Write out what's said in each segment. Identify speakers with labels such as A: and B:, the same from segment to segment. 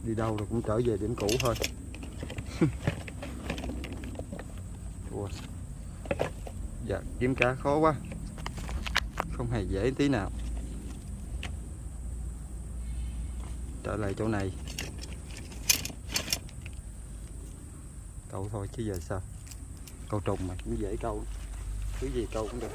A: Đi đâu rồi cũng trở về điểm cũ thôi. Ủa. Dạ kiếm cá khó quá, không hề dễ tí nào. Trở lại chỗ này câu thôi chứ giờ sao. Câu trùng mà cũng dễ câu, thứ gì câu cũng được.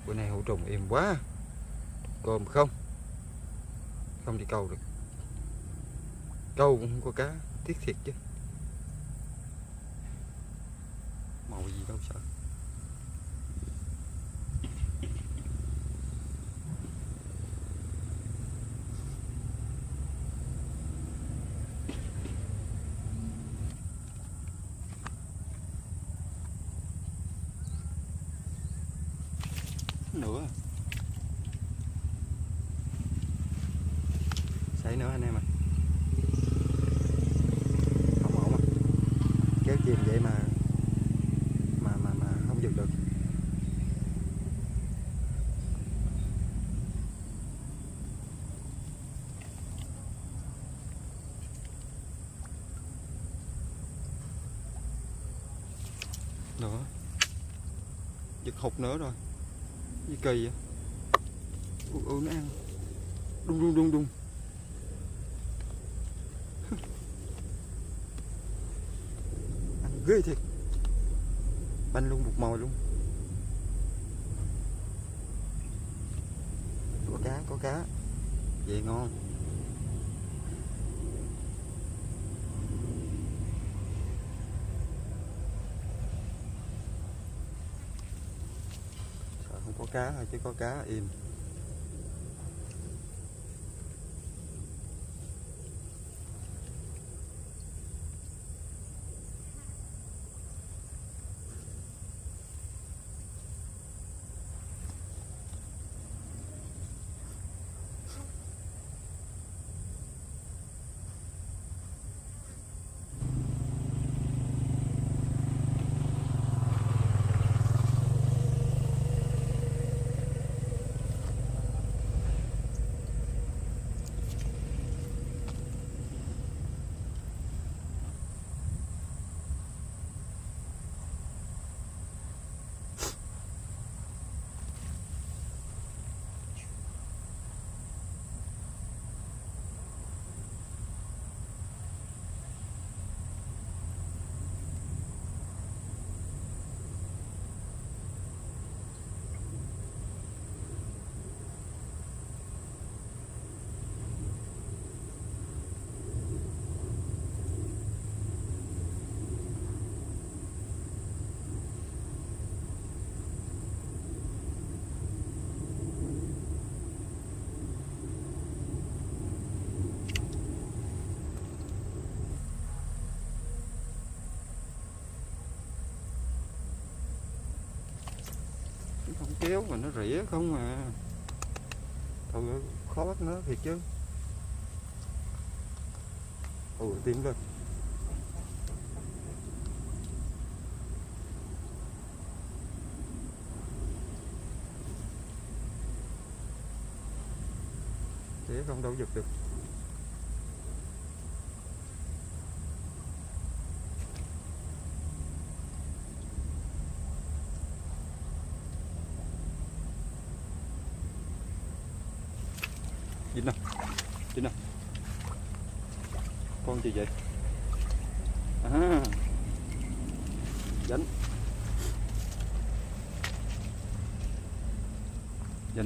A: Bữa nay hũ trùng êm quá, cơm không đi câu được, câu cũng không có cá, tiếc thiệt chứ. Màu gì đâu sợ. Nữa xảy nữa anh em à, không ổn à. Kéo chìm vậy mà không dừng được. Nữa giật hụt nữa rồi, gì kỳ vậy. Nó ăn đung. Ăn ghê thiệt, banh luôn một mồi luôn. Có cá vậy ngon. Sợ không có cá thôi chứ có cá im. Không kéo mà nó rỉa không à. Thôi khó bắt nó thiệt chứ. Tiến lên. Rỉa không đâu giật được. Chín nào. Con gì vậy? À, dánh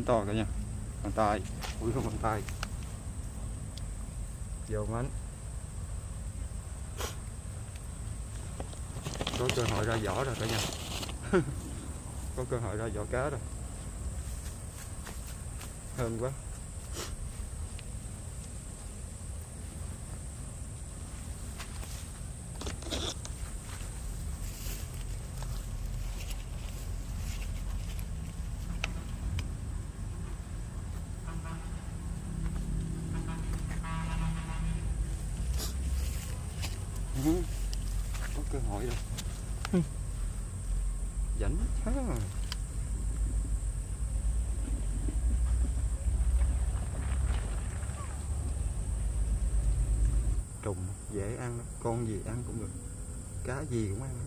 A: to cả nha. Con tay, ui không con tay. Vô mánh. Có cơ hội ra vỏ rồi cả nhà. Có cơ hội ra vỏ cá rồi. Hên quá. Có cơ hội rồi. Rảnh ha. Trùng dễ ăn, con gì ăn cũng được, cá gì cũng ăn.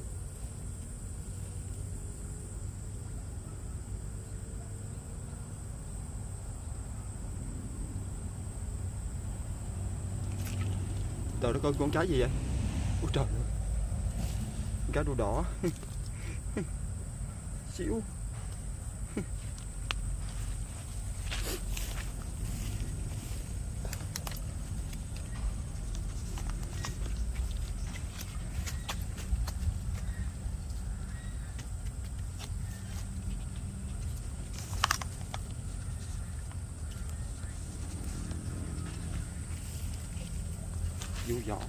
A: Trời đất ơi, con cá gì vậy? Ôi trời ơi, cá đuôi đỏ. Xíu. Vô vỏ.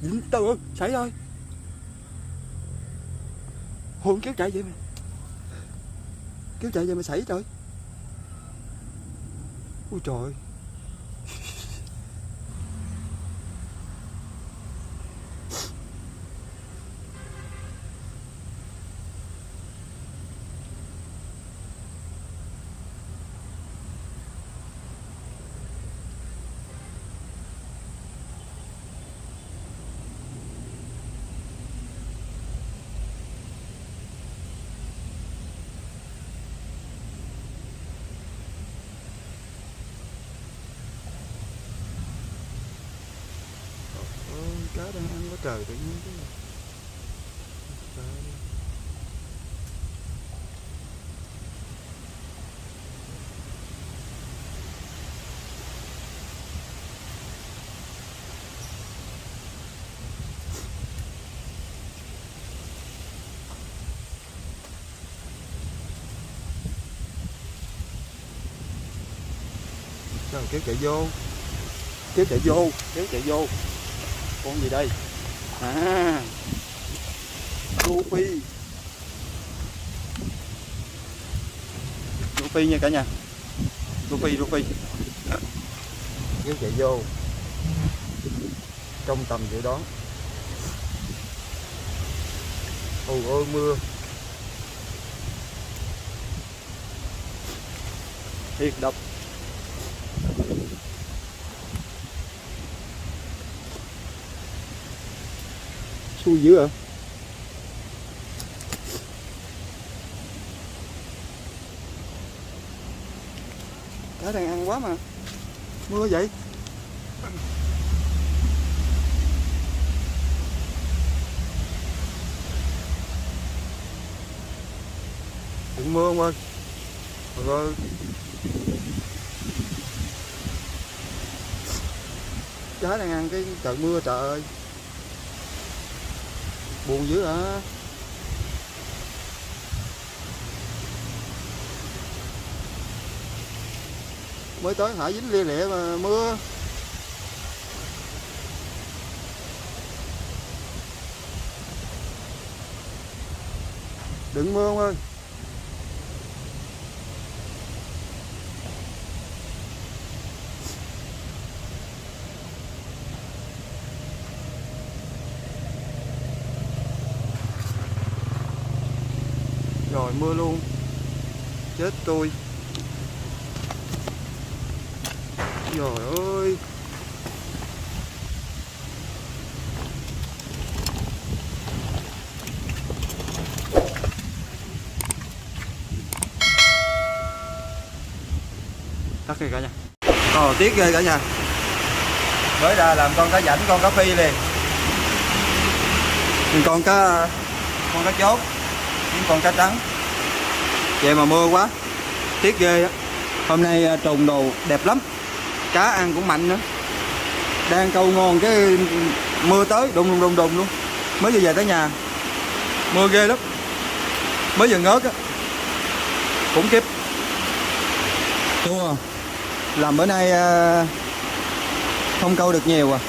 A: Dính tơ, xảy rồi. Hôn kéo chạy vậy mày. Kéo chạy vậy mày xảy trời. Ôi trời. Cá đang ăn quá trời tự nhiên cái. Sao kéo chạy vô, kéo chạy vô, kéo chạy vô. Con gì đây? À, rô phi. Rô phi nha cả nhà. Rô phi, rô phi. Kéo chạy vô. Trong tầm dự đoán. Ôi ôi mưa. Thiệt độc. Xui dữ à. Cá đang ăn quá mà. Mưa vậy. Đừng mưa ông ơi. Rồi. Cá đang ăn cái trời mưa trời ơi. Buồn dữ hả? Mới tới thả dính lia lịa mà mưa. Đừng mưa ông ơi. Rồi mưa luôn. Chết tôi. Trời ơi. Tắt kìa cả nhà. Tiếc ghê cả nhà. Mới ra làm con cá rảnh, con cá phi liền. Con cá chốt, những con cá trắng. Vậy mà mưa quá, tiếc ghê á. Hôm nay trùng đồ đẹp lắm, cá ăn cũng mạnh nữa. Đang câu ngon cái mưa tới đùng luôn. Mới vừa về tới nhà mưa ghê lắm, mới vừa ngớt á, khủng khiếp. Chua, làm bữa nay không câu được nhiều à.